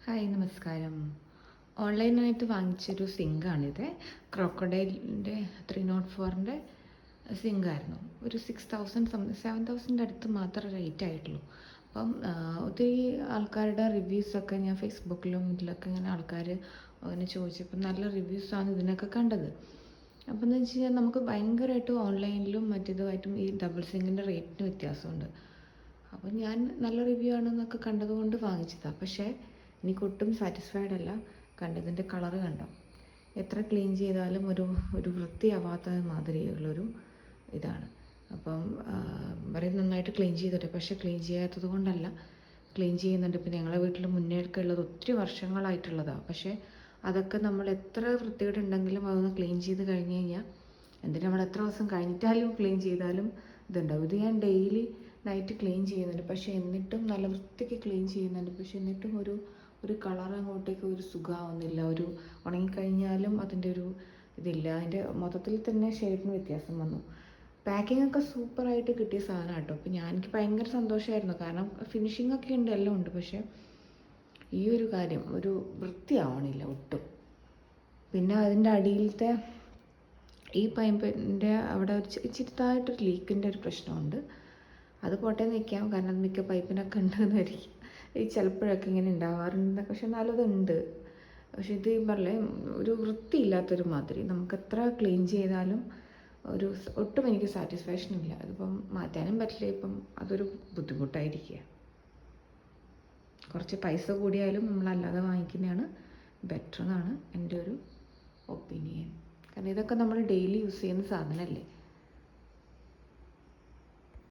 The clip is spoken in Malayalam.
ഹായ് നമസ്കാരം. ഓൺലൈനായിട്ട് വാങ്ങിച്ചൊരു സിങ്കാണിത്. ക്രോക്കഡൈലിൻ്റെ 304ൻ്റെ സിങ്കായിരുന്നു. ഒരു 6000 7000 അടുത്ത് മാത്രമേ റേറ്റ് ആയിട്ടുള്ളൂ. അപ്പം ഒത്തിരി ആൾക്കാരുടെ റിവ്യൂസൊക്കെ ഞാൻ ഫേസ്ബുക്കിലും ഇതിലൊക്കെ ഇങ്ങനെ ആൾക്കാർ അങ്ങനെ ചോദിച്ചപ്പോൾ നല്ല റിവ്യൂസാണ് ഇതിനൊക്കെ കണ്ടത്. അപ്പോൾ എന്ന് വെച്ച് കഴിഞ്ഞാൽ നമുക്ക് ഭയങ്കരമായിട്ട് ഓൺലൈനിലും മറ്റേതുമായിട്ടും ഈ ഡബിൾ സിങ്കിൻ്റെ റേറ്റിന് വ്യത്യാസമുണ്ട്. അപ്പോൾ ഞാൻ നല്ല റിവ്യൂ ആണെന്നൊക്കെ കണ്ടതുകൊണ്ട് വാങ്ങിച്ചതാണ്. പക്ഷേ എനിക്കൊട്ടും സാറ്റിസ്ഫൈഡ് അല്ല. കണ്ടതിൻ്റെ കളറ് കണ്ടോ, എത്ര ക്ലീൻ ചെയ്താലും ഒരു വൃത്തിയാവാത്ത മാതിരിയുള്ളൊരു ഇതാണ്. അപ്പം പറയും നന്നായിട്ട് ക്ലീൻ ചെയ്തിട്ട്, പക്ഷേ ക്ലീൻ ചെയ്യാത്തത് കൊണ്ടല്ല, ക്ലീൻ ചെയ്യുന്നുണ്ട്. ഇപ്പം ഞങ്ങളുടെ വീട്ടിൽ മുന്നേയൊക്കെ ഉള്ളത് ഒത്തിരി വർഷങ്ങളായിട്ടുള്ളതാണ്. പക്ഷേ അതൊക്കെ നമ്മൾ എത്ര വൃത്തികേടുണ്ടെങ്കിലും അതൊന്ന് ക്ലീൻ ചെയ്ത് കഴിഞ്ഞ് കഴിഞ്ഞാൽ, എന്തിനാ നമ്മൾ എത്ര ദിവസം കഴിഞ്ഞിട്ടാലും ക്ലീൻ ചെയ്താലും ഇതുണ്ടാവും. ഇത് ഞാൻ ഡെയിലി നൈറ്റ് ക്ലീൻ ചെയ്യുന്നുണ്ട്, പക്ഷേ എന്നിട്ടും നല്ല വൃത്തിക്ക് ക്ലീൻ ചെയ്യുന്നുണ്ട്. പക്ഷേ എന്നിട്ടും ഒരു കളർ അങ്ങോട്ടേക്ക് ഒരു സുഖമാവുന്നില്ല. ഒരു ഉണങ്ങിക്കഴിഞ്ഞാലും അതിൻ്റെ ഒരു ഇതില്ല. അതിൻ്റെ മൊത്തത്തിൽ തന്നെ ഷെയ്ഡിന് വ്യത്യാസം വന്നു. പാക്കിംഗ് ഒക്കെ സൂപ്പറായിട്ട് കിട്ടിയ സാധനം കേട്ടോ. അപ്പോൾ എനിക്ക് ഭയങ്കര സന്തോഷമായിരുന്നു. കാരണം ഫിനിഷിംഗ് ഒക്കെ ഉണ്ട്, എല്ലാം ഉണ്ട്. പക്ഷേ ഈ ഒരു കാര്യം ഒരു വൃത്തിയാവണില്ല ഒട്ടും. പിന്നെ അതിൻ്റെ അടിയിലത്തെ ഈ പൈപ്പിൻ്റെ അവിടെ ഒരു ചെറുതായിട്ടൊരു ലീക്കിൻ്റെ ഒരു പ്രശ്നമുണ്ട്. അത് പോട്ടെ നിൽക്കാം, കാരണം മിക്ക പൈപ്പിനൊക്കെ ഉണ്ടെന്നായിരിക്കും. ഈ ചിലപ്പോഴൊക്കെ ഇങ്ങനെ ഉണ്ടാവാറുണ്ട്, പക്ഷെ എന്നാലും അതുണ്ട്. പക്ഷെ ഇത് പറഞ്ഞേ ഒരു വൃത്തിയില്ലാത്തൊരു മാതിരി, നമുക്ക് എത്ര ക്ലീൻ ചെയ്താലും ഒട്ടും എനിക്ക് സാറ്റിസ്ഫാക്ഷൻ ഇല്ല. അതിപ്പം മാറ്റാനും പറ്റില്ല. ഇപ്പം അതൊരു ബുദ്ധിമുട്ടായിരിക്കുക. കുറച്ച് പൈസ കൂടിയാലും നമ്മളല്ലാതെ വാങ്ങിക്കുന്നതാണ് ബെറ്റർ എന്നാണ് എൻ്റെ ഒരു ഒപ്പീനിയൻ. കാരണം ഇതൊക്കെ നമ്മൾ ഡെയിലി യൂസ് ചെയ്യുന്ന സാധനമല്ലേ.